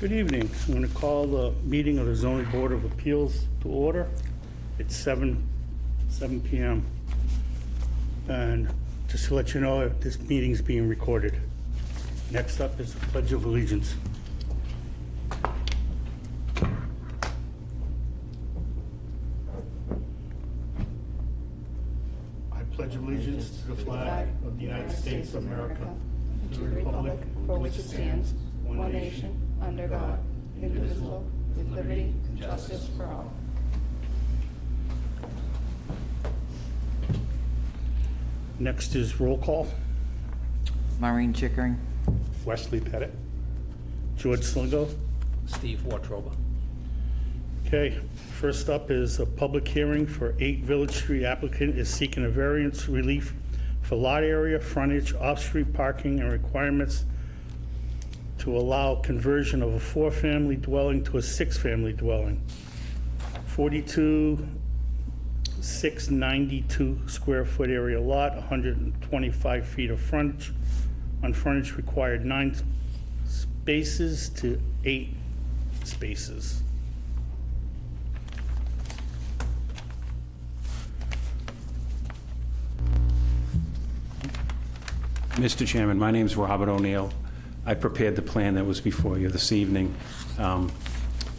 Good evening. I'm going to call the meeting of the Zoning Board of Appeals to order. It's 7 p.m. And just to let you know, this meeting is being recorded. Next up is the Pledge of Allegiance. I pledge allegiance to the flag of the United States of America, and to the republic for which it stands, one nation, under God, indivisible, with liberty and justice for all. Next is roll call. Maureen Chickering. Wesley Pettit. George Slingo. Steve Wartroba. Okay, first up is a public hearing for 8 Village Street. Applicant is seeking a variance relief for lot area, frontage, off-street parking, and requirements to allow conversion of a 4-family dwelling to a 6-family dwelling. 42,692 square foot area lot, 125 feet of frontage. On frontage required 9 spaces to 8 spaces. Mr. Chairman, my name is Robert O'Neill. I prepared the plan that was before you this evening. We're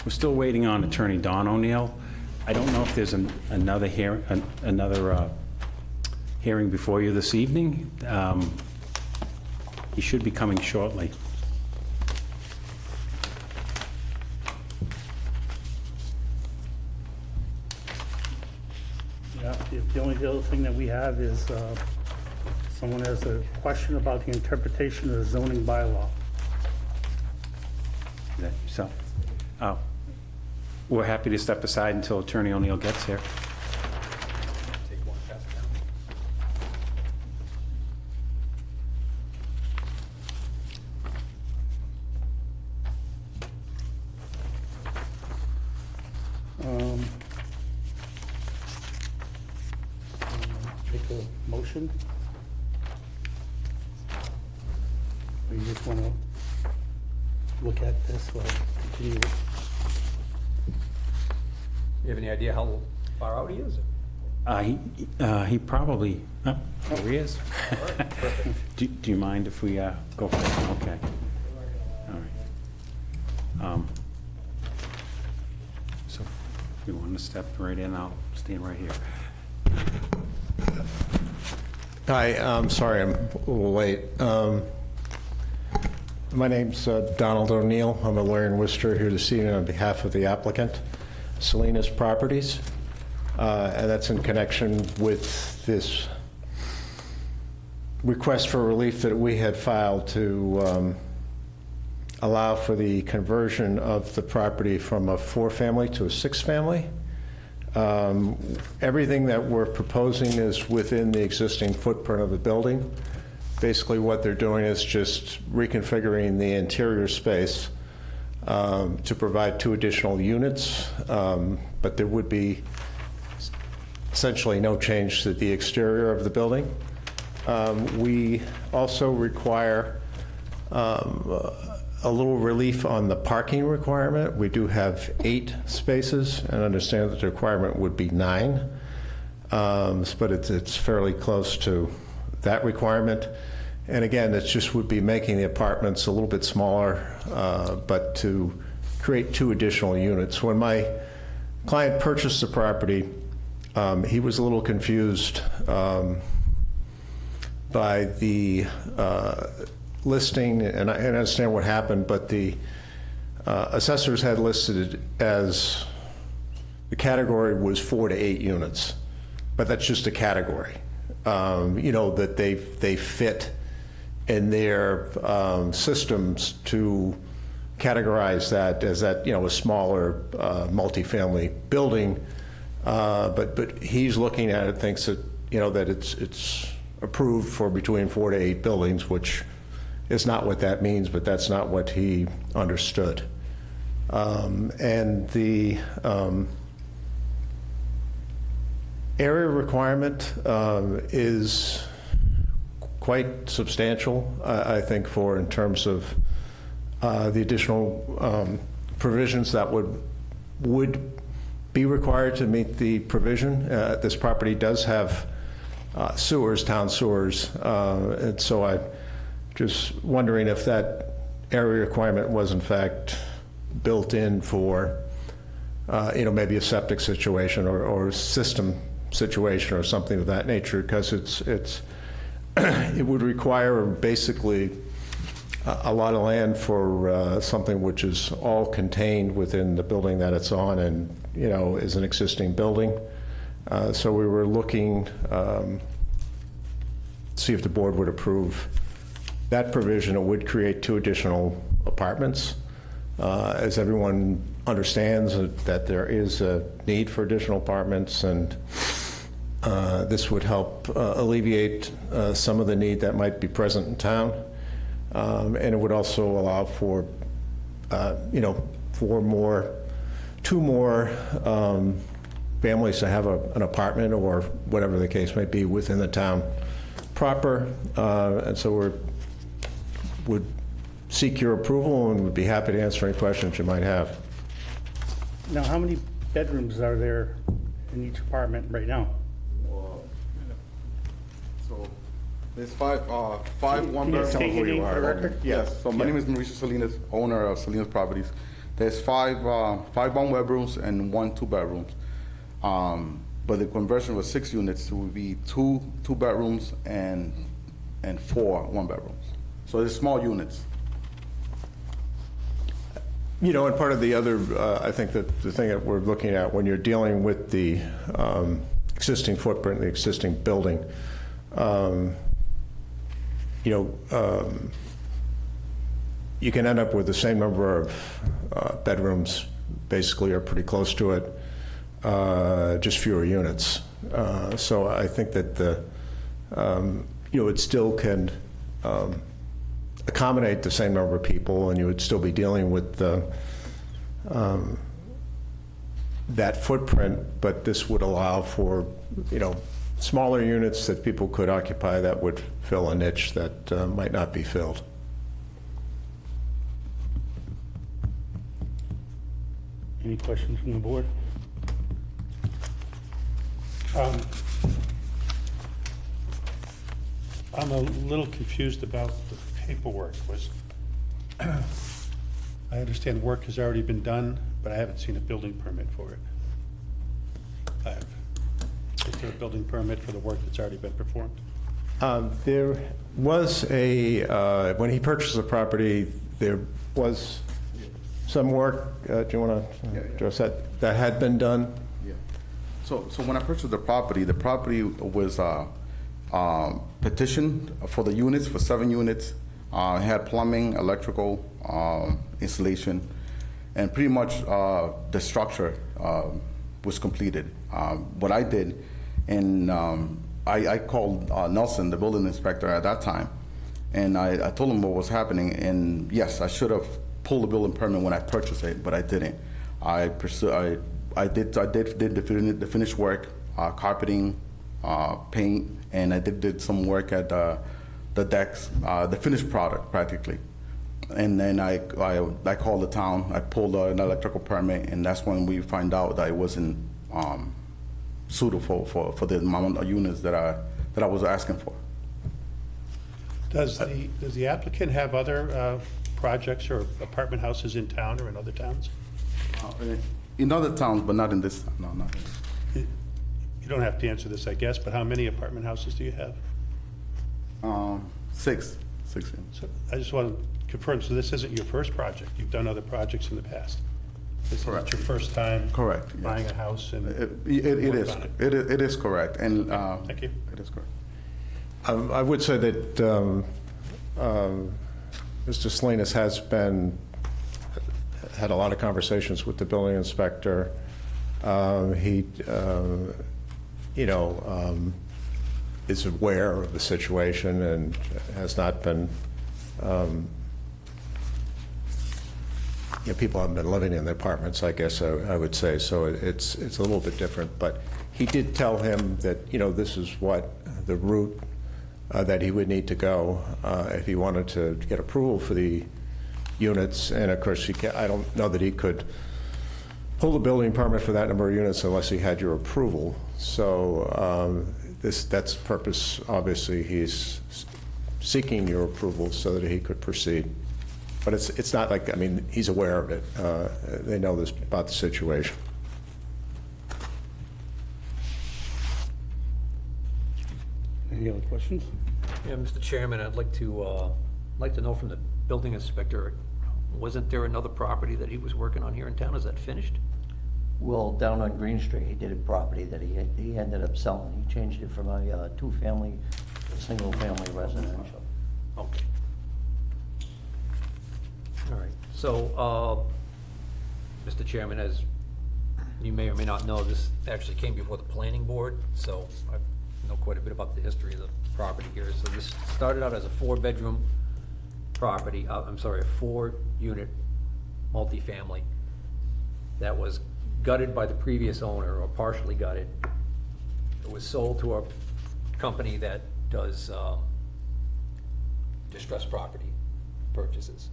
still waiting on Attorney Don O'Neill. I don't know if there's another hearing before you this evening. He should be coming shortly. Yeah, the only other thing that we have is someone has a question about the interpretation of the zoning bylaw. Is that yourself? Oh. We're happy to step aside until Attorney O'Neill gets here. Take one, pass it down. Take a motion. Or you just want to look at this or continue? You have any idea how far out he is? He probably, oh, there he is. Do you mind if we go for it? Okay. All right. So if you want to step right in, I'll stand right here. Hi, I'm sorry I'm a little late. My name's Donald O'Neill. I'm a lawyer in Worcester here this evening on behalf of the applicant, Salinas Properties, and that's in connection with this request for relief that we had filed to allow for the conversion of the property from a 4-family to a 6-family. Everything that we're proposing is within the existing footprint of the building. Basically what they're doing is just reconfiguring the interior space to provide 2 additional units, but there would be essentially no change to the exterior of the building. We also require a little relief on the parking requirement. We do have 8 spaces, and understand that the requirement would be 9, but it's fairly close to that requirement. And again, it just would be making the apartments a little bit smaller, but to create 2 additional units. When my client purchased the property, he was a little confused by the listing, and I understand what happened, but the assessors had listed it as the category was 4 to 8 units, but that's just a category. You know, that they fit in their systems to categorize that as that, you know, a smaller multifamily building, but he's looking at it, thinks that, you know, that it's approved for between 4 to 8 buildings, which is not what that means, but that's not what he understood. And the area requirement is quite substantial, I think, for in terms of the additional provisions that would be required to meet the provision. This property does have sewers, town sewers, and so I'm just wondering if that area requirement was in fact built in for, maybe a septic situation or system situation or something of that nature, because it would require basically a lot of land for something which is all contained within the building that it's on and, is an existing building. So we were looking, see if the board would approve that provision. It would create 2 additional apartments. As everyone understands that there is a need for additional apartments, and this would help alleviate some of the need that might be present in town. And it would also allow for, for 2 more families to have an apartment or whatever the case may be within the town proper. And so would seek your approval and would be happy to answer any questions you might have. Now, how many bedrooms are there in each apartment right now? So there's five one Can you bedroom. state your name for the record? Yes, so my name is Mauricio Salinas, owner of Salinas Properties. There's five 1 bedrooms and 1 2 bedrooms. But the conversion was 6 units, so it would be 2 bedrooms and 4 1 bedrooms. So it's small units. And part of the other, I think that the thing that we're looking at when you're dealing with the existing footprint, the existing building, you can end up with the same number of bedrooms, basically, or pretty close to it, just fewer units. So I think that it still can accommodate the same number of people, and you would still be dealing with that footprint, but this would allow for, smaller units that people could occupy that would fill a niche that might not be filled. Any questions from the board? I'm a little confused about the paperwork. I understand work has already been done, but I haven't seen a building permit for it. Is there a building permit for the work that's already been performed? There was when he purchased the property, there was some work, do you want to address that had been done? Yeah. So when I purchased the property was petitioned for the units, for 7 units. It had plumbing, electrical, installation, and pretty much the structure was completed. What I did, and I called Nelson, the building inspector at that time, and I told him what was happening. And yes, I should have pulled the building permit when I purchased it, but I didn't. I did the finished work, carpeting, paint, and I did some work at the decks, the finished product practically. And then I called the town, I pulled an electrical permit, and that's when we find out that it wasn't suitable for the amount of units that I was asking for. Does the applicant have other projects or apartment houses in town or in other towns? In other towns, but not in this town, no, not in this. You don't have to answer this, I guess, but how many apartment houses do you have? 6 units. So I just want to confirm, so this isn't your first project? You've done other projects in the past? This Correct. isn't your first time? Correct, yes. Buying a house and? It is. work on It is correct. And Thank you. it is correct. I would say that Mr. Salinas has had a lot of conversations with the building inspector. He, is aware of the situation and has not been, people haven't been living in the apartments, I guess I would say, so it's a little bit different. But he did tell him that, this is what the route that he would need to go if he wanted to get approval for the units, and of course, I don't know that he could pull the building permit for that number of units unless he had your approval. So that's the purpose, obviously, he's seeking your approval so that he could proceed. But it's not like, I mean, he's aware of it. They know this about the situation. Any other questions? Yeah, Mr. Chairman, I'd like to know from the building inspector, wasn't there another property that he was working on here in town? Is that finished? Well, down on Green Street, he did a property that he ended up selling. He changed it from a two-family to a single-family residential. Okay. All right. So, Mr. Chairman, as you may or may not know, this actually came before the planning board, so I know quite a bit about the history of the property here. So this started out as a four-bedroom property, I'm sorry, a four-unit multifamily that was gutted by the previous owner, or partially gutted. It was sold to a company that does distressed property purchases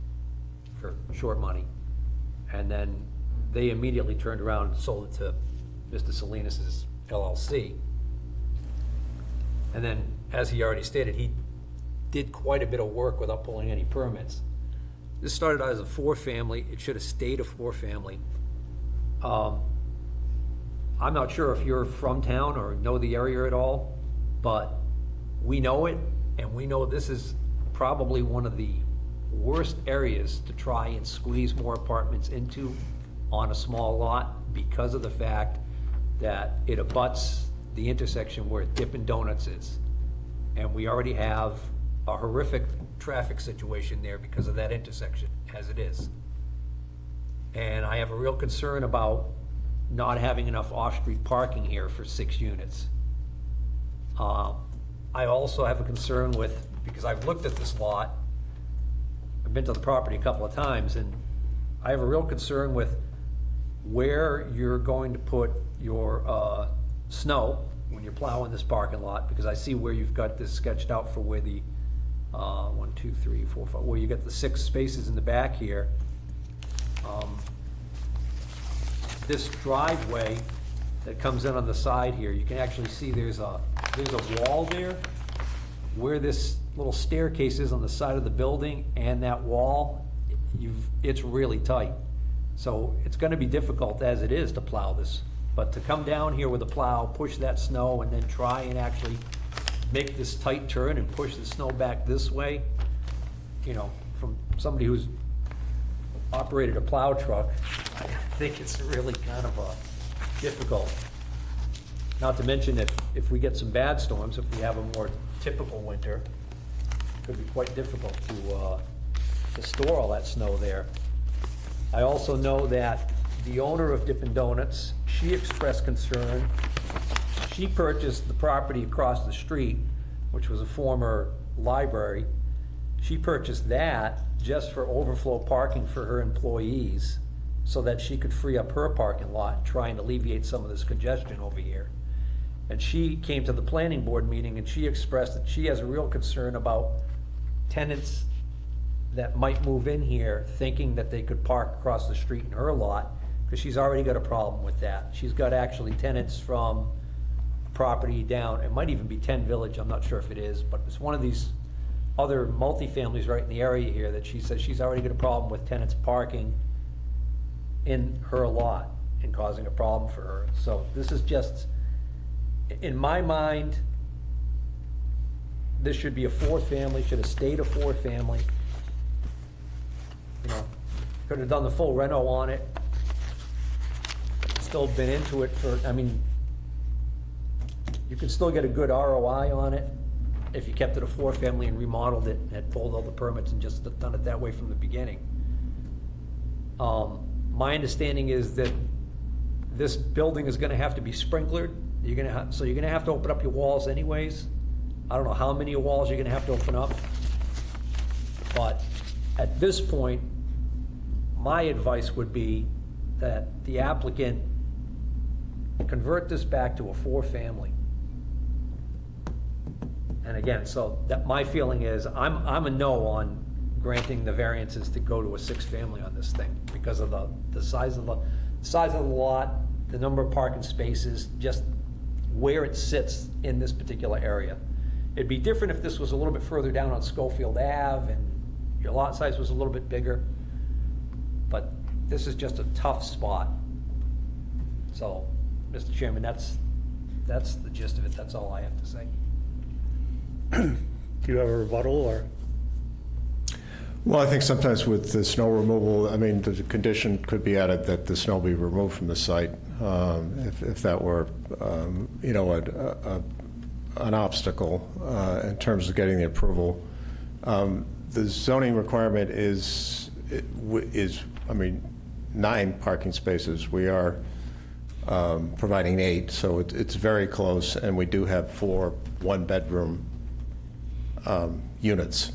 for short money. And then they immediately turned around and sold it to Mr. Salinas' LLC. And then, as he already stated, he did quite a bit of work without pulling any permits. This started out as a four-family. It should have stayed a four-family. I'm not sure if you're from town or know the area at all, but we know it, and we know this is probably one of the worst areas to try and squeeze more apartments into on a small lot, because of the fact that it abuts the intersection where Dippin' Donuts is. And we already have a horrific traffic situation there because of that intersection, as it is. And I have a real concern about not having enough off-street parking here for 6 units. I also have a concern with, because I've looked at this lot, I've been to the property a couple of times, and I have a real concern with where you're going to put your snow when you're plowing this parking lot, because I see where you've got this sketched out for where the 1, 2, 3, 4, 5, where you got the 6 spaces in the back here. This driveway that comes in on the side here, you can actually see there's a wall there where this little staircase is on the side of the building, and that wall, it's really tight. So it's gonna be difficult as it is to plow this, but to come down here with a plow, push that snow, and then try and actually make this tight turn and push the snow back this way, you know, from somebody who's operated a plow truck, I think it's really kind of difficult. Not to mention if we get some bad storms, if we have a more typical winter, it could be quite difficult to store all that snow there. I also know that the owner of Dippin' Donuts, she expressed concern. She purchased the property across the street, which was a former library. She purchased that just for overflow parking for her employees, so that she could free up her parking lot, trying to alleviate some of this congestion over here. And she came to the planning board meeting and she expressed that she has a real concern about tenants that might move in here thinking that they could park across the street in her lot, because she's already got a problem with that. She's got actually tenants from property down, it might even be 10 Village, I'm not sure if it is, but it's one of these other multifamilies right in the area here that she says she's already got a problem with tenants parking in her lot and causing a problem for her. So this is just, in my mind, this should be a 4-family, should have stayed a 4-family. You know, could have done the full reno on it. Still been into it for, I mean, you could still get a good ROI on it if you kept it a 4-family and remodeled it, and had pulled all the permits and just done it that way from the beginning. My understanding is that this building is gonna have to be sprinklered. So you're gonna have to open up your walls anyways. I don't know how many walls you're gonna have to open up. But at this point, my advice would be that the applicant convert this back to a 4-family. And again, so that my feeling is, I'm a no on granting the variances to go to a six-family on this thing because of the size of the lot, the number of parking spaces, just where it sits in this particular area. It'd be different if this was a little bit further down on Schofield Ave and your lot size was a little bit bigger, but this is just a tough spot. So, Mr. Chairman, that's the gist of it. That's all I have to say. Do you have a rebuttal, or? Well, I think sometimes with the snow removal, I mean, the condition could be added that the snow be removed from the site, if that were, you know, an obstacle in terms of getting the approval. The zoning requirement is, I mean, 9 parking spaces. We are providing 8, so it's very close, and we do have 4 one-bedroom units.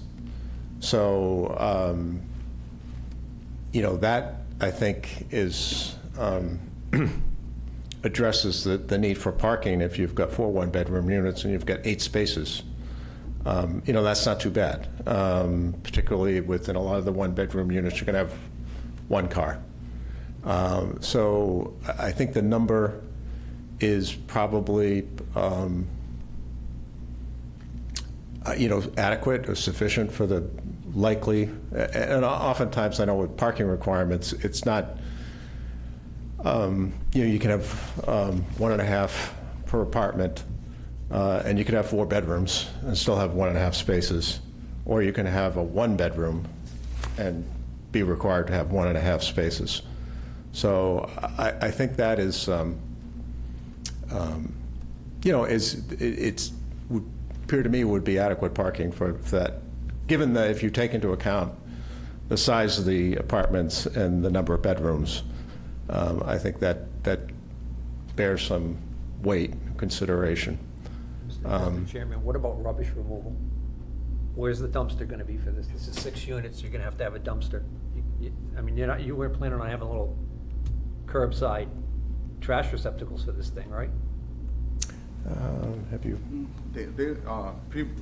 So, you know, that, I think, is addresses the need for parking if you've got 4 one-bedroom units and you've got 8 spaces. You know, that's not too bad, particularly within a lot of the one-bedroom units, you're going to have 1 car. So I think the number is probably, you know, adequate or sufficient for the likely, and oftentimes I know with parking requirements, it's not, you know, you can have 1.5 per apartment, and you could have 4 bedrooms and still have 1.5 spaces, or you can have a 1-bedroom and be required to have 1.5 spaces. So I think that is, you know, it's would appear to me would be adequate parking for that, given that if you take into account the size of the apartments and the number of bedrooms, I think that bears some weight consideration. Mr. Chairman, what about rubbish removal? Where's the dumpster gonna be for this? This is 6 units, you're gonna have to have a dumpster. I mean, you weren't planning on having a little curbside trash receptacles for this thing, right? Have you?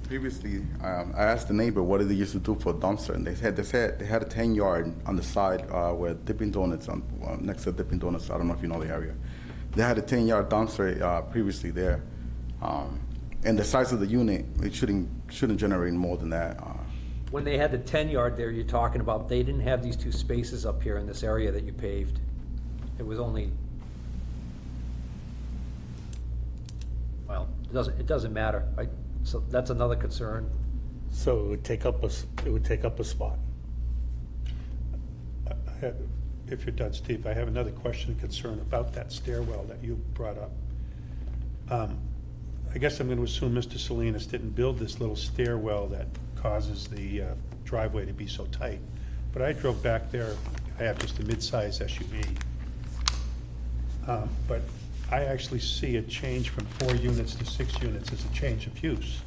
Previously, I asked the neighbor what did they used to do for a dumpster, and they said they had a 10-yard on the side where Dippin' Donuts next to Dippin' Donuts. I don't know if you know the area. They had a 10-yard dumpster previously there, and the size of the unit, it shouldn't generate more than that. When they had the 10-yard there, you're talking about, they didn't have these 2 spaces up here in this area that you paved. It was only, well, it doesn't matter. So that's another concern. So it would take up a spot. If you're done, Steve, I have another question and concern about that stairwell that you brought up. I guess I'm going to assume Mr. Salinas didn't build this little stairwell that causes the driveway to be so tight. But I drove back there, I have just a mid-size SUV. But I actually see a change from 4 units to 6 units as a change of use.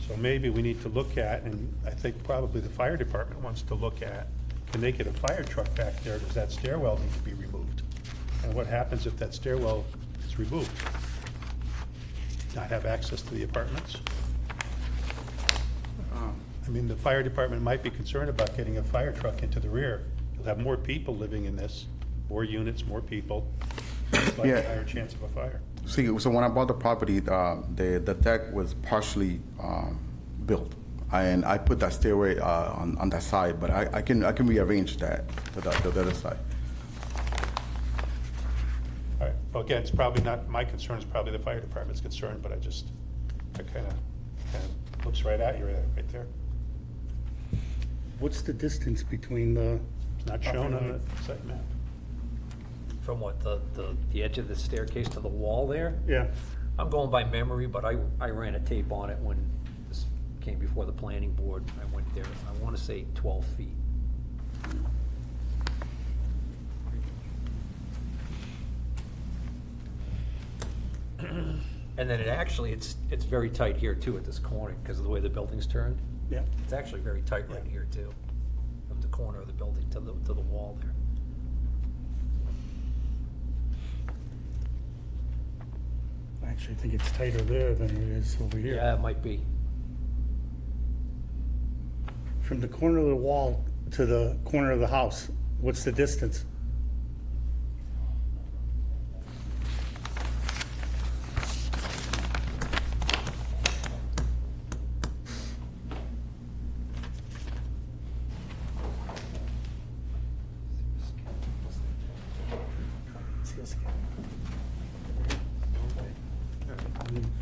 So maybe we need to look at, and I think probably the fire department wants to look at, can they get a fire truck back there? Does that stairwell need to be removed? And what happens if that stairwell is removed? Not have access to the apartments? I mean, the fire department might be concerned about getting a fire truck into the rear. You'll have more people living in this, more units, more people, slightly Yeah. higher chance of a fire. See, so when I bought the property, the deck was partially built, and I put that stairway on that side, but I can rearrange that to the other side. All right, well, again, it's probably not, my concern is probably the fire department's concern, but that kind of looks right at you right there. What's the distance between the? It's not shown on the site map. From what, the edge of the staircase to the wall there? Yeah. I'm going by memory, but I ran a tape on it when this came before the planning board. I went there, I want to say 12 feet. And then it's very tight here too at this corner because of the way the building's turned. Yeah. It's actually very tight right here too, from the corner of the building to the wall there. I actually think it's tighter there than it is over here. Yeah, it might be. From the corner of the wall to the corner of the house, what's the distance?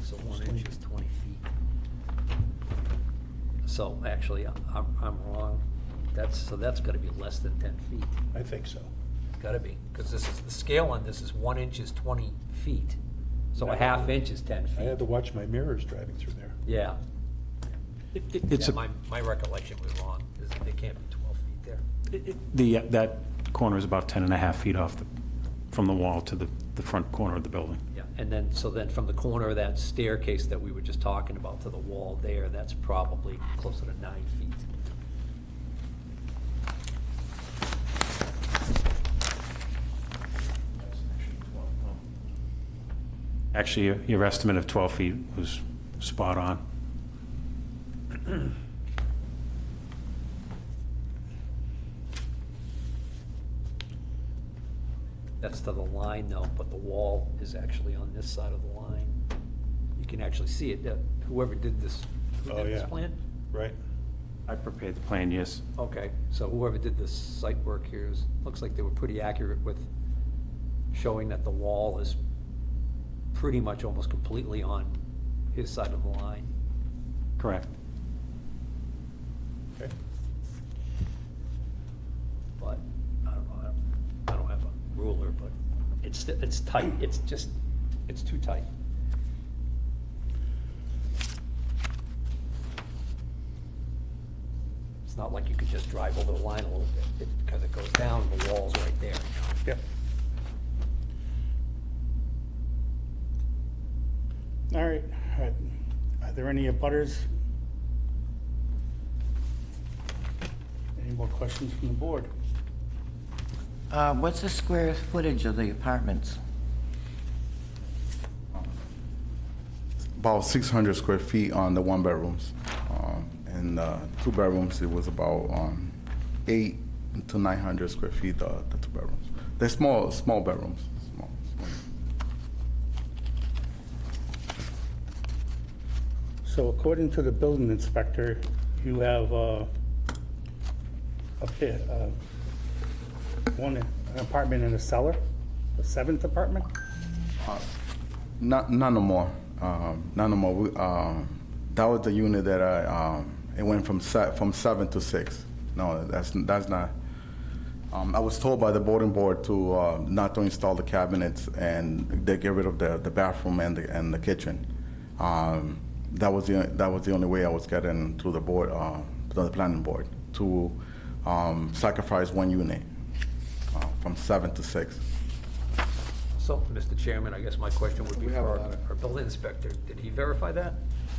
So 1 inch is 20 feet. So actually, I'm wrong. So that's gotta be less than 10 feet. I think so. It's gotta be, because this is, the scale on this is 1 inch is 20 feet. So a half inch is 10 I had feet. to watch my mirrors driving through there. Yeah. It's Yeah, my recollection was wrong. They can't be 12 feet there. that corner is about 10 and a half feet off from the wall to the front corner of the building. Yeah, and then, so then from the corner of that staircase that we were just talking about to the wall there, that's probably closer to 9 feet. Actually, your estimate of 12 feet was spot on. That's to the line though, but the wall is actually on this side of the line. You can actually see it. Whoever did this, who Oh, did this yeah. plan? Right? I prepared the plan, yes. Okay, so whoever did this site work here looks like they were pretty accurate with showing that the wall is pretty much almost completely on his side of the line. Correct. Okay. But, I don't know, I don't have a ruler, but it's tight, it's too tight. It's not like you could just drive over the line a little bit, because it goes down, the wall's right there. Yep. All right, are there any abutters? Any more questions from the board? What's the square footage of the apartments? About 600 square feet on the one bedrooms. And two bedrooms, it was about 8 to 900 square feet, the two bedrooms. They're small bedrooms. Small. So according to the building inspector, you have up there, an apartment in a cellar, the seventh apartment? None no more. None no more. That was the unit that it went from 7 to 6. No, that's not. I was told by the boarding board to not to install the cabinets and they get rid of the bathroom and the kitchen. That was the only way I was getting through the board, to the planning board, to sacrifice one unit from 7 to 6. So, Mr. Chairman, I guess my question would be We have for a ladder. our building inspector. Did he verify that?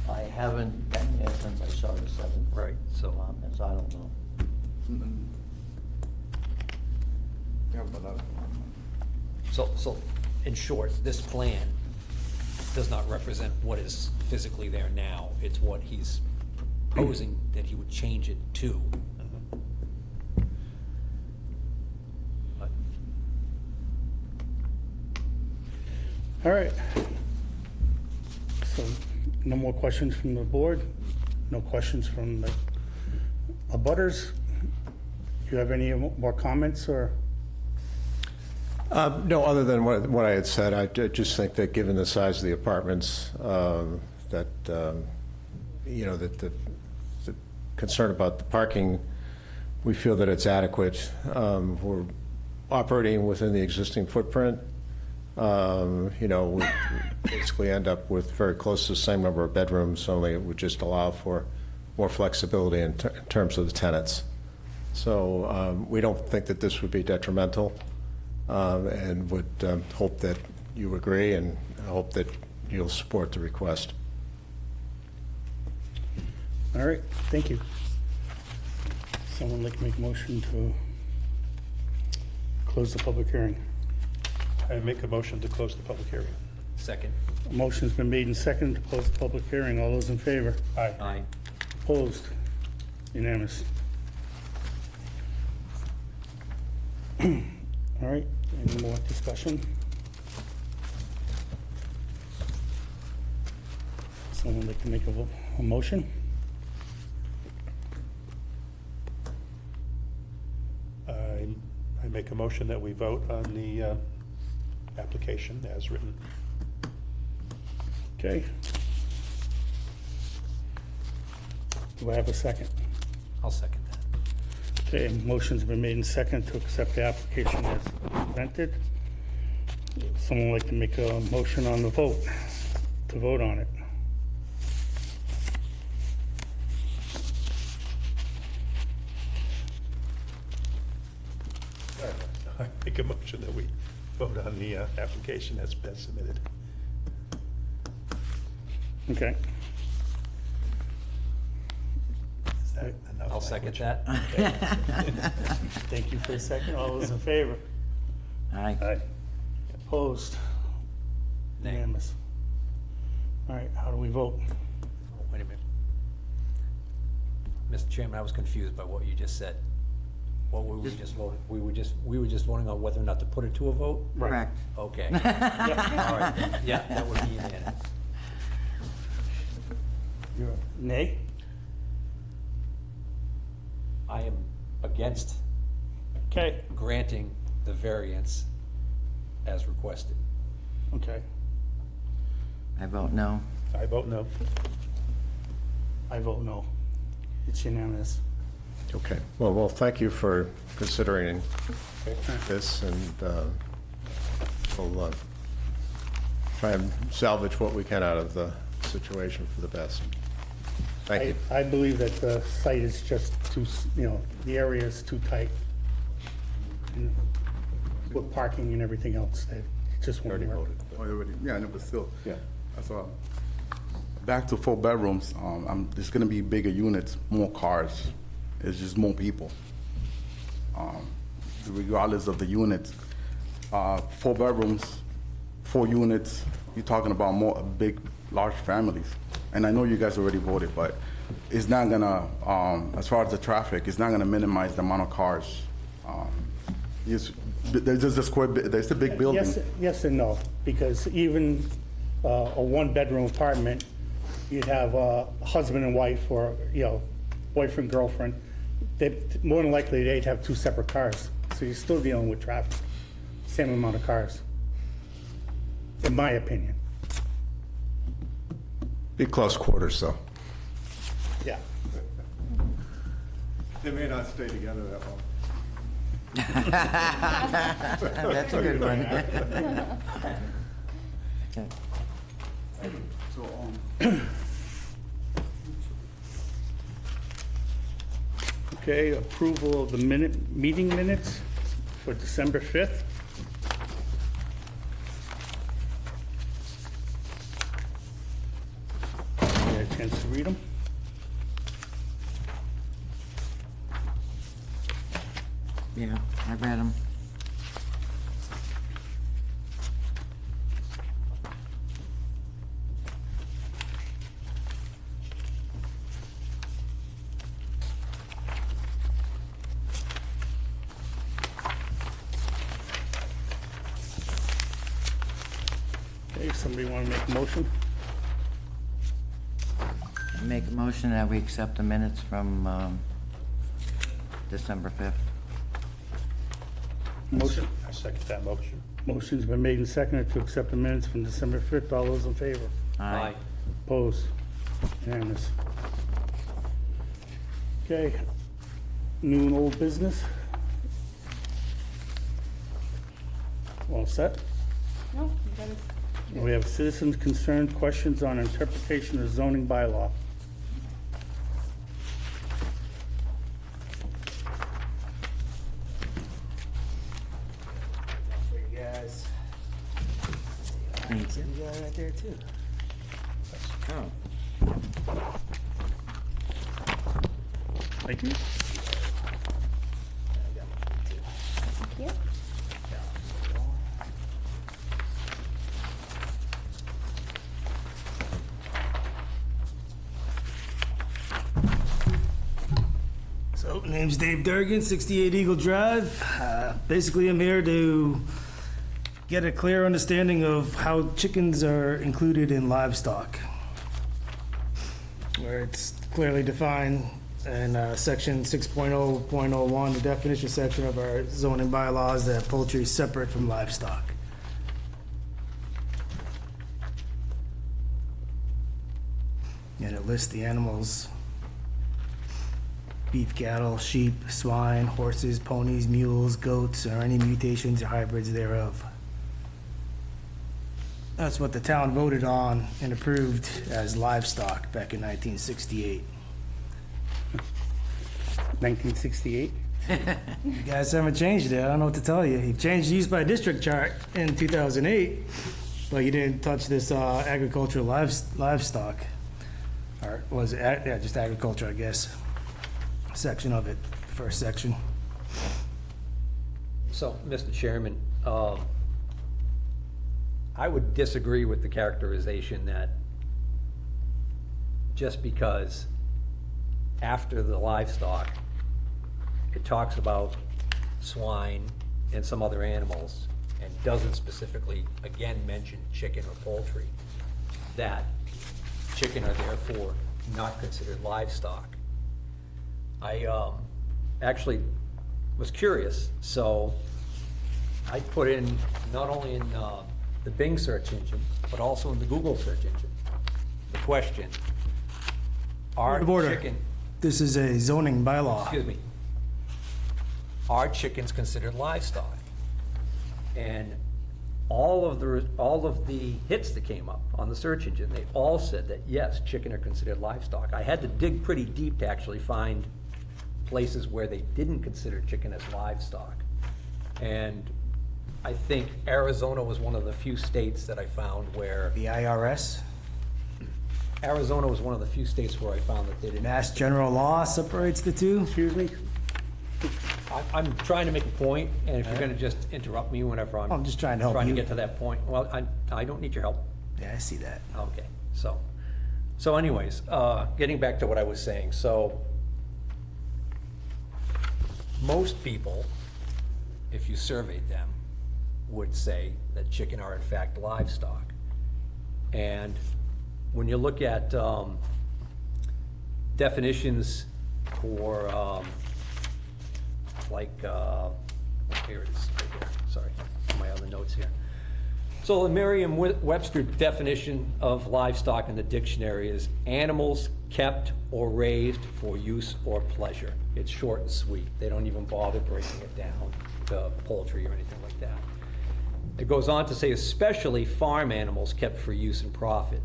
I haven't been there since I saw the 7 Right, so- apartments, I don't know. So, in short, this plan does not represent what is physically there now. It's what he's proposing that he would change it to. But All right. So, no more questions from the board? No questions from the abutters? Do you have any more comments, or? No, other than what I had said, I just think that given the size of the apartments, that, you know, that the concern about the parking, we feel that it's adequate. We're operating within the existing footprint. You know, we basically end up with very close to the same number of bedrooms, only it would just allow for more flexibility in terms of the tenants. So we don't think that this would be detrimental, and would hope that you agree, and hope that you'll support the request. All right, thank you. Someone like to make a motion to close the public hearing? I make a motion to close the public hearing. second, A motion's been made and seconded to close the public hearing. All those in favor? Aye. aye. Opposed? Unanimous. All right, any more discussion? Someone like to make a motion? I make a motion that we vote on the application as written. Okay. Do I have a second? I'll second that. Okay, motion's been made and second to accept the application as presented. Someone like to make a motion on the vote, to vote on it? I make a motion that we vote on the application as best submitted. Okay. Is that enough I'll second language? that. Thank you for a second. All those in favor? Aye. Aye. Opposed? Nay. Unanimous. All right, how do we vote? Oh, wait a minute. Mr. Chairman, I was confused by what you just said. What were we just voting? We were just voting on whether or not to put it to a vote? Correct. Okay. All right, then. Yeah, that would be unanimous. You're nay? I am against Okay, granting the variance as requested. okay. I vote no. I vote no. I vote no. It's unanimous. Okay, well, thank you for considering this, and we'll try and salvage what we can out of the situation for the best. Thank you. I believe that the site is just too, the area is too tight. And with parking and everything else, it just won't work. Oh, you already, yeah, I know, but still. Yeah. That's all. Back to 4 bedrooms, there's gonna be bigger units, more cars. It's just more people. Regardless of the units, 4 bedrooms, 4 units, you're talking about more big, large families. And I know you guys already voted, but it's not gonna, as far as the traffic, it's not gonna minimize the amount of cars. There's just a square, there's a big building. Yes and no, because even a 1-bedroom apartment, you'd have a husband and wife, or, boyfriend, girlfriend. More than likely, they'd have 2 separate cars. So you're still dealing with traffic, same amount of cars, in my opinion. Be close quarters, though. Yeah. They may not stay together that long. That's a good one. Okay. Okay, approval of the meeting minutes for December 5th. You had a chance to read them? Yeah, I read them. Okay, somebody want to make a motion? I make a motion that we accept the minutes from December 5th. Motion. I second that motion. Motion's been made and seconded to accept the minutes from December 5th. All those in favor? Aye. Opposed? Unanimous. Okay, new and old business? All set? No, you gotta, We have citizens concerned, questions on interpretation of zoning bylaw. For you guys. Thank you. You got it right there too. Oh. Thank you. I got one for you too. thank you. So, name's Dave Durgan, 68 Eagle Drive. Basically, I'm here to get a clear understanding of how chickens are included in livestock, where it's clearly defined in section 6.0.01, the definition section of our zoning bylaws, that poultry is separate from livestock. And it lists the animals: beef cattle, sheep, swine, horses, ponies, mules, goats, or any mutations or hybrids thereof. That's what the town voted on and approved as livestock back in 1968. 1968? You guys haven't changed it, I don't know what to tell you. You've changed use by district chart in 2008, but you didn't touch this agricultural livestock. Or was it, yeah, just agriculture, I guess, section of it, first section. So, Mr. Chairman, I would disagree with the characterization that just because after the livestock, it talks about swine and some other animals and doesn't specifically, again, mention chicken or poultry, that chicken are therefore not considered livestock. I actually was curious, so I put in, not only in the Bing search engine, but also in the Google search engine, the question, are Point of order. chicken, This is a zoning bylaw. excuse me, are chickens considered livestock? And all of the hits that came up on the search engine, they all said that yes, chicken are considered livestock. I had to dig pretty deep to actually find places where they didn't consider chicken as livestock. And I think Arizona was one of the few states that I found where, The IRS, Arizona was one of the few states where I found that they didn't. Mass General Law separates the two. Excuse me? I'm trying to make a point, and if you're gonna just interrupt me whenever I'm just trying to help trying to you. get to that point, well, I don't need your help. Yeah, I see that. Okay, so anyways, getting back to what I was saying, so most people, if you surveyed them, would say that chicken are in fact livestock. And when you look at definitions for here it is, right here, sorry, my other notes here. So the Merriam-Webster definition of livestock in the dictionary is animals kept or raised for use or pleasure. It's short and sweet. They don't even bother breaking it down to poultry or anything like that. It goes on to say especially farm animals kept for use and profit.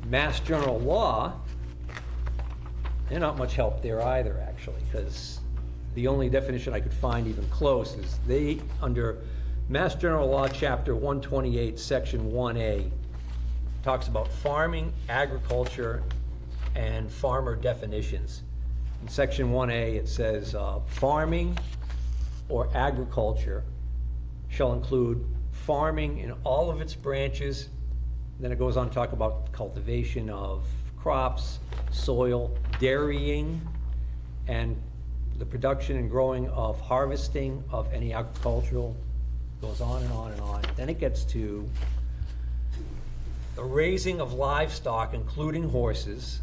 Mass General Law, they're not much help there either, actually, because the only definition I could find even close is they, under Mass General Law, Chapter 128, Section 1A, talks about farming, agriculture, and farmer definitions. In Section 1A, it says, farming or agriculture shall include farming in all of its branches. Then it goes on to talk about cultivation of crops, soil, dairying, and the production and growing of harvesting of any agricultural, goes on and on and on. Then it gets to the raising of livestock, including horses,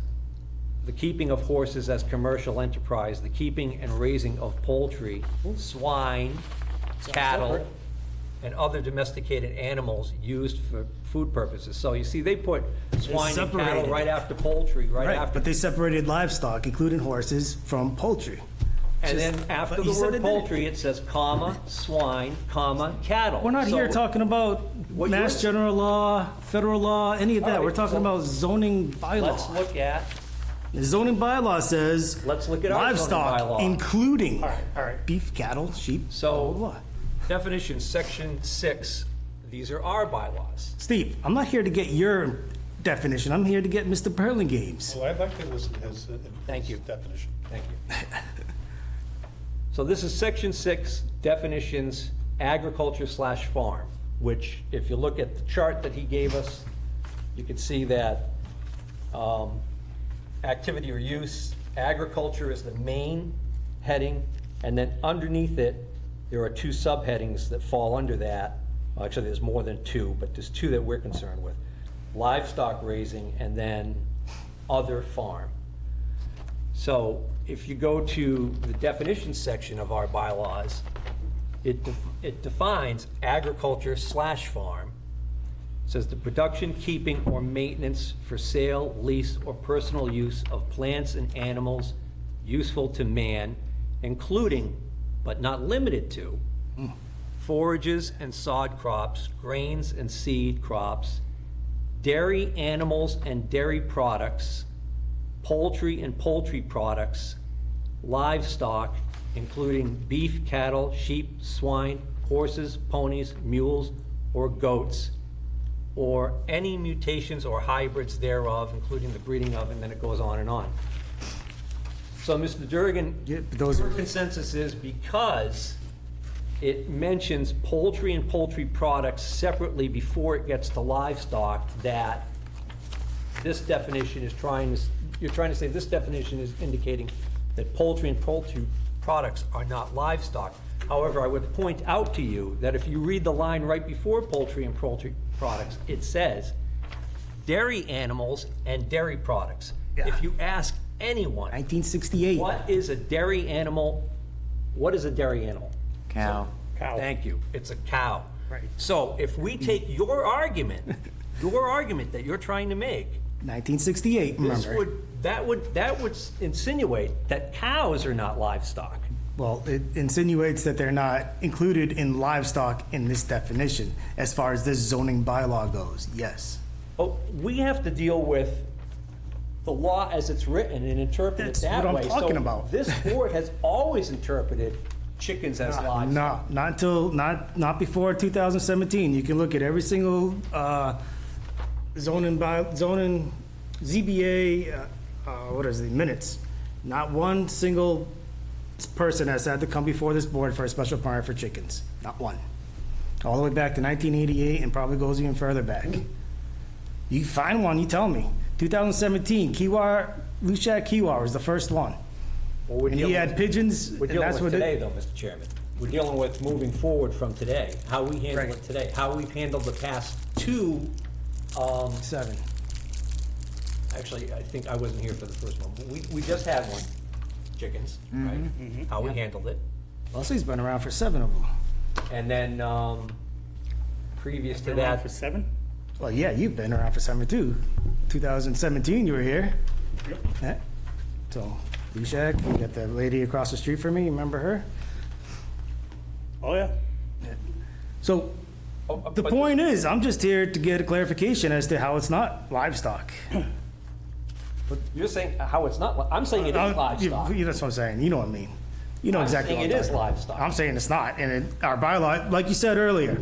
the keeping of horses as commercial enterprise, the keeping and raising of poultry, swine, cattle, and other domesticated animals used for food purposes. So you see, they put swine and cattle separated right after poultry, right Right, after. but they separated livestock, including horses, from poultry. And then Just- after but the you said word it didn't. poultry, it says comma, swine, comma, cattle. We're not So here talking about What Mass you're- General Law, federal law, any of All that. right, We're talking so about zoning Let's bylaw. look at, The zoning bylaw says let's look at our zoning bylaw. livestock, including All right. beef, cattle, sheep, So- blah, blah, blah. definition, section 6, these are our bylaws. Steve, I'm not here to get your definition. I'm here to get Mr. Burlingame's. Well, I'd like to listen to his Thank you. definition. Thank you. So this is section 6, definitions, agriculture/farm, which if you look at the chart that he gave us, you can see that activity or use agriculture is the main heading, and then underneath it, there are two subheadings that fall under that. Well, actually, there's more than two, but there's two that we're concerned with. Livestock raising, and then other farm. So if you go to the definitions section of our bylaws, it defines agriculture / farm. It says the production, keeping, or maintenance for sale, lease, or personal use of plants and animals useful to man, including, but not limited to, forages and sod crops, grains and seed crops, dairy animals and dairy products, poultry and poultry products, livestock, including beef, cattle, sheep, swine, horses, ponies, mules, or goats, or any mutations or hybrids thereof, including the breeding of, and then it goes on and on. So, Mr. Durgan, Yeah, but those your are- consensus is because it mentions poultry and poultry products separately before it gets to livestock, that this definition is you're trying to say this definition is indicating that poultry and poultry products are not livestock. However, I would point out to you that if you read the line right before poultry and poultry products, it says dairy animals and dairy products. Yeah. If you ask anyone, 1968. what is a dairy animal? What is a dairy animal? Cow. Thank you. It's a cow. Right. So if we take your argument that you're trying to make, 1968, this remember? that would insinuate that cows are not livestock. Well, it insinuates that they're not included in livestock in this definition, as far as this zoning bylaw goes, yes. Oh, we have to deal with the law as it's written and interpret it That's that what I'm way. talking So about. This board has always interpreted chickens as livestock. No, not before 2017. You can look at every single zoning ZBA, what is it, minutes. Not one single person has had to come before this board for a special permit for chickens. Not one. All the way back to 1988 and probably goes even further back. You find one, you tell me. 2017, Kiwar, Lushak Kiwar was the first one. Well, we're And he dealing had with- pigeons, We're and dealing that's with what today, it... though, Mr. Chairman. We're dealing with moving forward from today, how we handle Right. it today, how we've handled the past two, 7. actually, I think I wasn't here for the first one. We just had one, chickens, right? How we handled it. Leslie's been around for 7 of them. And then, previous to Been around that, for 7? Well, yeah, you've been around for 7 too. 2017, you were here. Yep. Yeah. So, Lushak, you got the lady across the street from me, you remember her? Oh, yeah. So, the but- point is, I'm just here to get a clarification as to how it's not livestock. you're saying how it's not, I'm saying it is livestock. That's what I'm saying, you know what I mean. You know I'm exactly what saying I'm it is talking about. livestock. I'm saying it's not, and our bylaw, like you said earlier,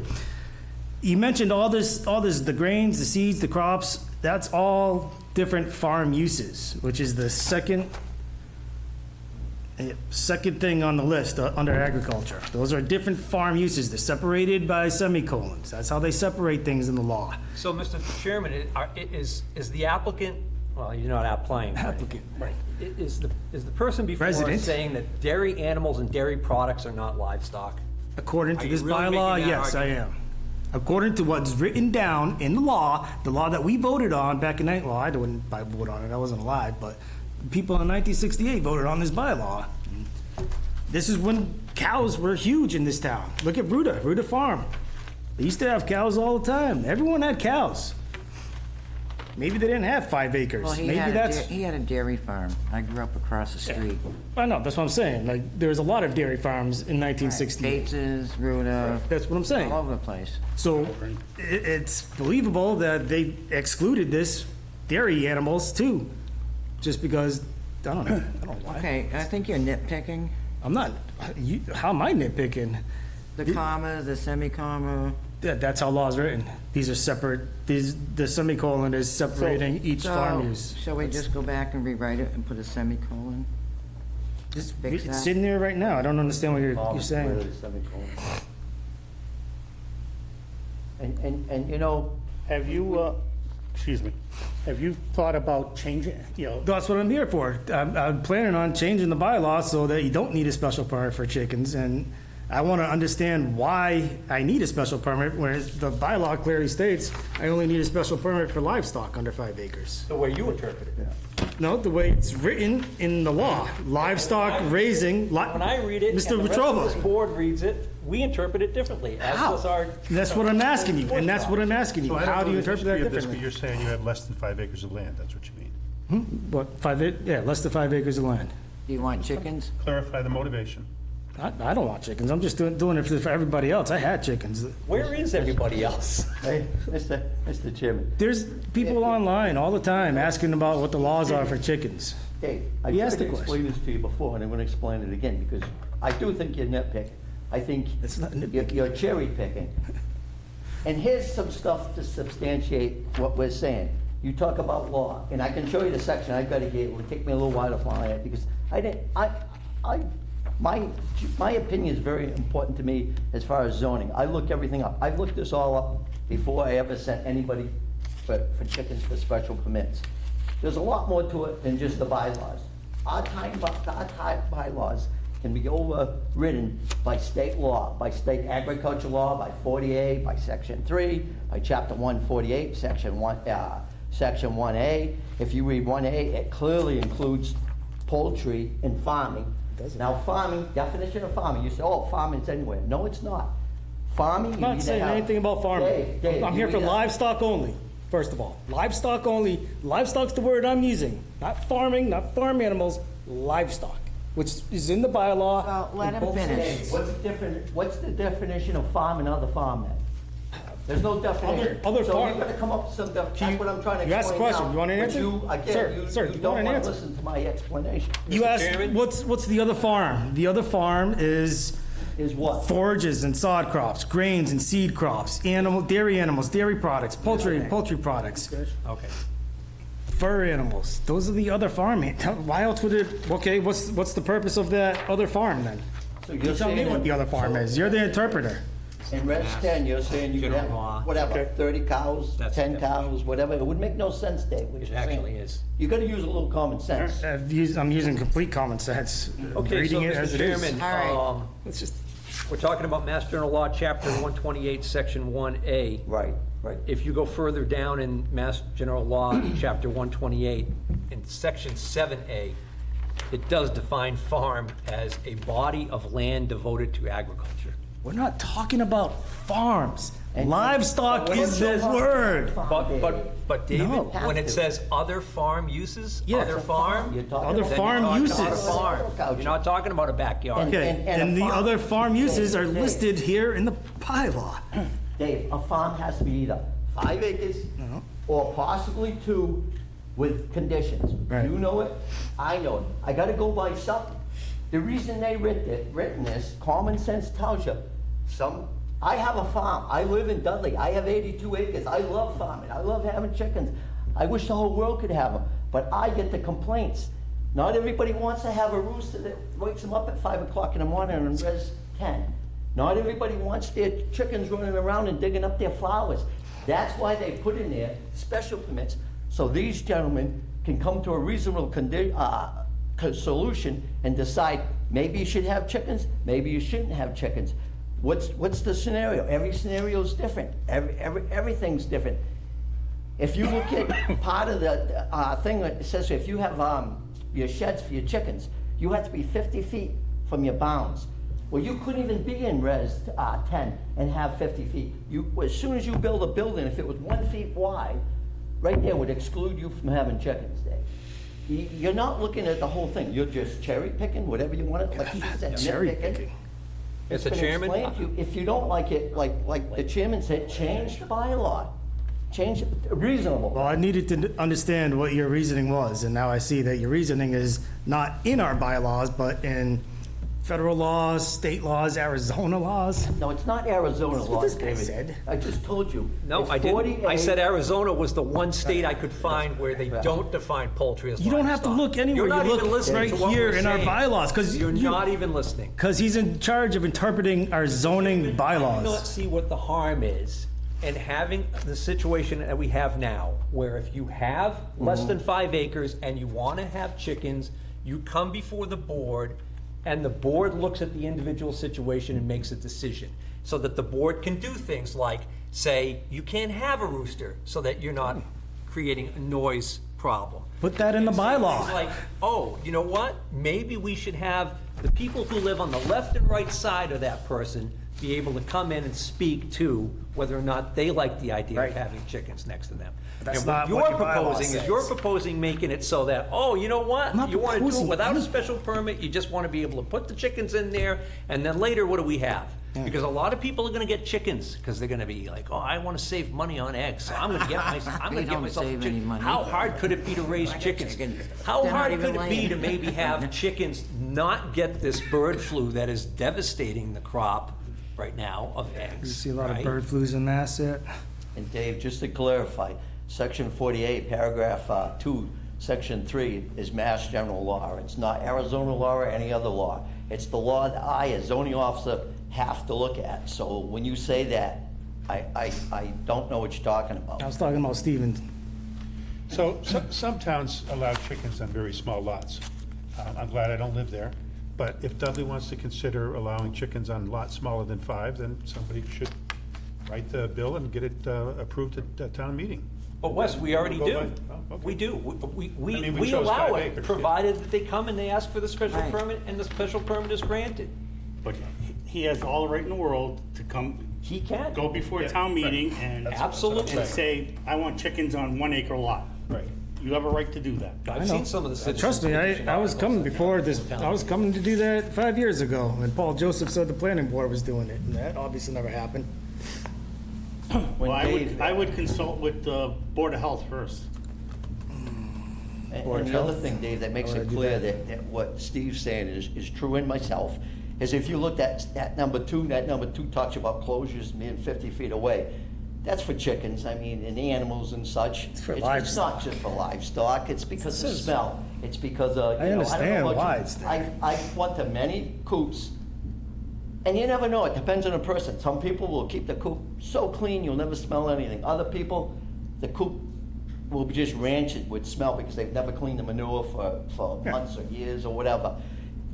you mentioned all this, the grains, the seeds, the crops, that's all different farm uses, which is the second thing on the list under agriculture. Those are different farm uses. They're separated by semicolons. That's how they separate things in the law. So, Mr. Chairman, is the applicant, well, you're not applying. right? Applicant, right. Is the person before us Resident. saying that dairy animals and dairy products are not livestock? According Are to you this really bylaw, making that yes, I argument? am. According to what's written down in the law that we voted on back in, well, I didn't vote on it, I wasn't alive, but people in 1968 voted on this bylaw. This is when cows were huge in this town. Look at Ruda Farm. They used to have cows all the time. Everyone had cows. Maybe they didn't have 5 acres. Well, he Maybe had that's, a dairy farm. I grew up across the street. I know, that's what I'm saying. Like, there was a lot of dairy farms in 1968. Gates's, Ruda, That's what I'm saying. all over the place. So it's believable that they excluded this dairy animals too, just because, I don't know why. Okay, I think you're nitpicking. I'm not, how am I nitpicking? The comma, the semi-comma. That's how law's written. These are separate, the semicolon is separating each farm use. Shall we just go back and rewrite it and put a semicolon? Just fix It's that? sitting there right now. I don't understand what you're saying. And you know, Have you, excuse me, Have you thought about changing, That's what I'm here for. I'm planning on changing the bylaw so that you don't need a special permit for chickens, and I want to understand why I need a special permit, whereas the bylaw clearly states I only need a special permit for livestock under 5 acres. The way you interpret it. No, the way it's written in the law, livestock raising. When I read it, Mr. and the rest of this Wetruba, board reads it, we interpret it differently, as does our... that's what I'm asking you, and that's what I'm asking you. So I don't How do you know the interpret that history of this, but differently? you're saying you have less than 5 acres of land, that's what you mean. What, less than 5 acres of land. Do you want chickens? Clarify the motivation. I don't want chickens. I'm just doing it for everybody else. I had chickens. Where is everybody else? Hey, Mr. Chairman, There's people online all the time asking about what the laws are for chickens. hey, I He tried asked to the question. explain this to you before, and I'm gonna explain it again, because I do think you're nitpicking. I think It's not nitpicking. you're cherry picking. And here's some stuff to substantiate what we're saying. You talk about law, and I can show you the section, I've got it here, it would take me a little while to find it, because my opinion is very important to me as far as zoning. I look everything up. I've looked this all up before I ever sent anybody for chickens for special permits. There's a lot more to it than just the bylaws. Our time bylaws can be overridden by state law, by state agriculture law, by 48, by section 3, by chapter 148, section 1A. If you read 1A, it clearly includes poultry and farming. Now, farming, definition of farming, you say, oh, farming's anywhere. No, it's not. Farming, I'm you need not to saying have- anything about farming. Dave, I'm you here for need to- livestock only, first of all. Livestock only. Livestock's the word I'm using. Not farming, not farm animals, livestock, which is in the bylaw. Well, let in him both finish. states. What's the definition of farm and other farm then? There's no definition. Other So farm- you gotta come up with some, that's you- what I'm trying to explain you asked a question. now, You want an but answer? you, Sir, again, sir, you do you don't want an wanna answer? listen to my explanation. You asked, Chairman? what's the other farm? The other farm is Is what? forages and sod crops, grains and seed crops, dairy animals, dairy products, poultry and poultry products, Okay. fur animals. Those are the other farm. Why else would it, okay, what's the purpose of that other farm then? So You you're tell me saying what the other farm is. You're the interpreter. in Res 10, you're saying you could General law. have, whatever, 30 cows, That's 10 the cows, whatever. It would make no sense, Dave, what It you're saying. actually is. You gotta use a little common sense. I'm using complete common sense, Okay, so reading it as Mr. it is. Chairman, All right. It's just, we're talking about Mass General Law, Chapter 128, Section 1A. Right. If you go further down in Mass General Law, Chapter 128, in Section 7A, it does define farm as a body of land devoted to agriculture. we're not talking about farms. And- Livestock but is the what's your word. farm? But David, No. when it says other farm uses, Yeah. other farm, You're talking Other about- then farm you're talking about uses. a farm. You're not talking about a backyard. Okay, And a and the farm- other farm uses are Dave, listed here in the bylaw. Dave, a farm has to be either 5 acres or possibly 2 with conditions. Right. You know it, I know it. I gotta go by something. The reason they written this, common sense tells you, I have a farm. I live in Dudley. I have 82 acres. I love farming. I love having chickens. I wish the whole world could have them, but I get the complaints. Not everybody wants to have a rooster that wakes them up at 5 o'clock in the morning on Res 10. Not everybody wants their chickens running around and digging up their flowers. That's why they put in there special permits, so these gentlemen can come to a reasonable solution and decide, maybe you should have chickens, maybe you shouldn't have chickens. What's the scenario? Every scenario is different. Everything's different. If you look at part of the thing that it says if you have your sheds for your chickens, you have to be 50 feet from your bounds. Well, you couldn't even be in Res 10 and have 50 feet. As soon as you build a building, if it was 1 foot wide, right there would exclude you from having chickens, Dave. You're not looking at the whole thing. You're just cherry picking, whatever you want it, like he said, Cherry nitpicking. picking. It's Mr. been Chairman? explained to you. If you don't like it, like the chairman said, change the bylaw. Change it, reasonable. Well, I needed to understand what your reasoning was, and now I see that your reasoning is not in our bylaws, but in federal laws, state laws, Arizona laws. No, it's not Arizona what law, this guy David. said. I just told you. No, It's I didn't. I 48. said Arizona was the one state I could find where they don't define poultry as You don't have to livestock. look anywhere. You're not You even look listening right to what here we're in our saying. bylaws, 'cause You're you- not even listening. Because he's in charge of interpreting our zoning I do not bylaws. see what the harm is and having the situation that we have now, where if you have less than 5 acres and you want to have chickens, you come before the board, and the board looks at the individual situation and makes a decision, so that the board can do things like say, you can't have a rooster, so that you're not creating a noise problem. Put that in the bylaw. It's like, oh, you know what? Maybe we should have the people who live on the left and right side of that person be able to come in and speak to whether or not they like the idea Right. of having chickens next to them. That's And not what what you're your bylaw proposing is says. you're proposing making it so that, oh, you know what? I'm not You want to do it proposing without a anything. special permit, you just want to be able to put the chickens in there, and then later, what do we have? Because a lot of people are going to get chickens, because they're going to be like, oh, I want to save money on eggs, so I'm going to get We don't myself a save any chicken. money. How hard could it be to raise chickens? chickens. How They're not hard even could it be laying. to maybe have chickens not get this bird flu that is devastating the crop right now of eggs? You see a lot of right? bird flus in Mass yet? And Dave, just to clarify, section 48, paragraph 2, section 3 is Mass General Law. It's not Arizona law or any other law. It's the law that I, as zoning officer, have to look at. So when you say that, I don't know what you're talking I about. was talking about Stevens. So, some towns allow chickens on very small lots. I'm glad I don't live there. But if Dudley wants to consider allowing chickens on lots smaller than 5, then somebody should write the bill and get it approved at town meeting. But Wes, we already Go do. by- oh, okay. We do. We I mean, we we chose allow 5 it, acres, yeah. provided that they come and they ask for the special Right. permit, and the special permit is granted. But he has all the right in the world to come, He can. go before a town meeting and Absolutely. and say, I want chickens on 1 acre lot. Right. You have a right to do that. I've seen some of the citizens. Trust me, I was coming before this, I was coming to do that 5 years ago, and Paul Joseph said the planning board was doing it, and that obviously never happened. Well, Dave- I would consult with the Board of Health first. And the other thing, Dave, that makes it clear that what Steve's saying is true in myself, is if you looked at that number 2, that number 2 talks about closures being 50 feet away. That's for chickens, I mean, and animals and such. It's for It's livestock. not just for livestock, it's because of It says- smell. It's because of, I you know, I don't understand know what why you- it's there. I've went to many coops, and you never know, it depends on the person. Some people will keep the coop so clean, you'll never smell anything. Other people, the coop will be just rancid with smell because they've never cleaned the manure for Yeah. months or years or whatever.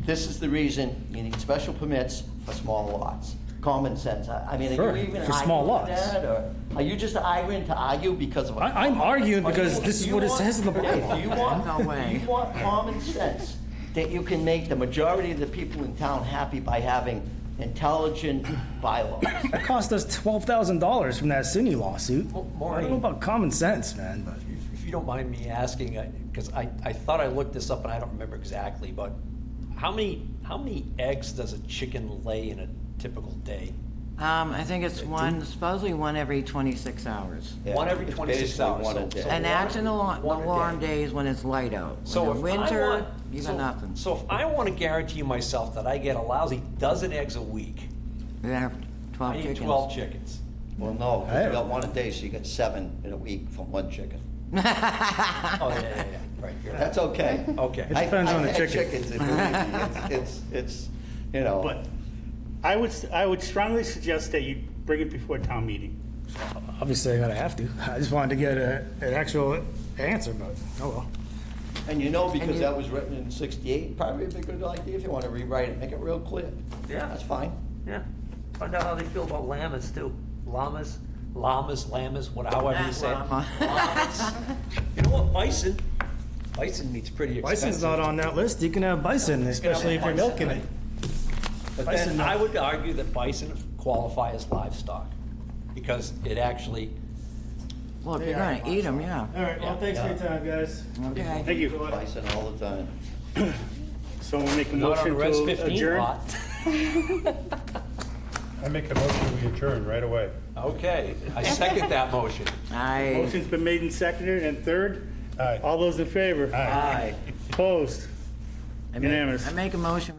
This is the reason you need special permits for small lots. Common sense. I mean, Sure, are you even for small arguing lots. that, or are you just arguing to argue because of a? I'm arguing because this is Do you what it want- says in the Dave, bylaw. do you want, No way. do you want common sense that you can make the majority of the people in town happy by having intelligent bylaws? That cost us $12,000 from that Cine lawsuit. Well, I Maureen- don't know about common sense, man, but If you don't mind me asking, because I thought I looked this up and I don't remember exactly, but how many eggs does a chicken lay in a typical day? I think it's supposedly one every 26 hours. Yeah, One every it's 26 basically hours. one a So- day. so And that's in the one a warm day. days when it's light out. So In if the I winter, want, you so, got nothing. so if I want to guarantee myself that I get a lousy dozen eggs a week, You have 12 I need chickens. 12 chickens. Well, no, because you got one a day, so you get 7 in a week from one chicken. Oh, yeah, right. you're right. That's okay. Okay. It depends on the I've had chicken. chickens, and believe me, it's, you know. But I would strongly suggest that you bring it before a town meeting. obviously I gotta have to. I just wanted to get an actual answer, but oh well. And you know, because you- that was written in 68, probably be a good idea if you want to rewrite it, make it real clear. Yeah. That's fine. Yeah. Find out how they feel about llamas too. Llamas, however you say it. Llama. Llamas. You know what, bison meat's pretty expensive. Bison's not on that list. You can have bison, especially if you're bison, milking it. But Bison then I milk. would argue that bison qualify as livestock, because it actually, Well, if you're gonna eat them, yeah. All right, well, thanks for your time, guys. Okay. Thank you. Bison all the time. Someone make a not on the motion Res to 15 adjourn? lot. I make a motion, we adjourn right away. Okay, I second that motion. I. Motion's been made and seconded, and third? Aye. All those in favor? Aye. Opposed? I make- Unanimous. I make a motion.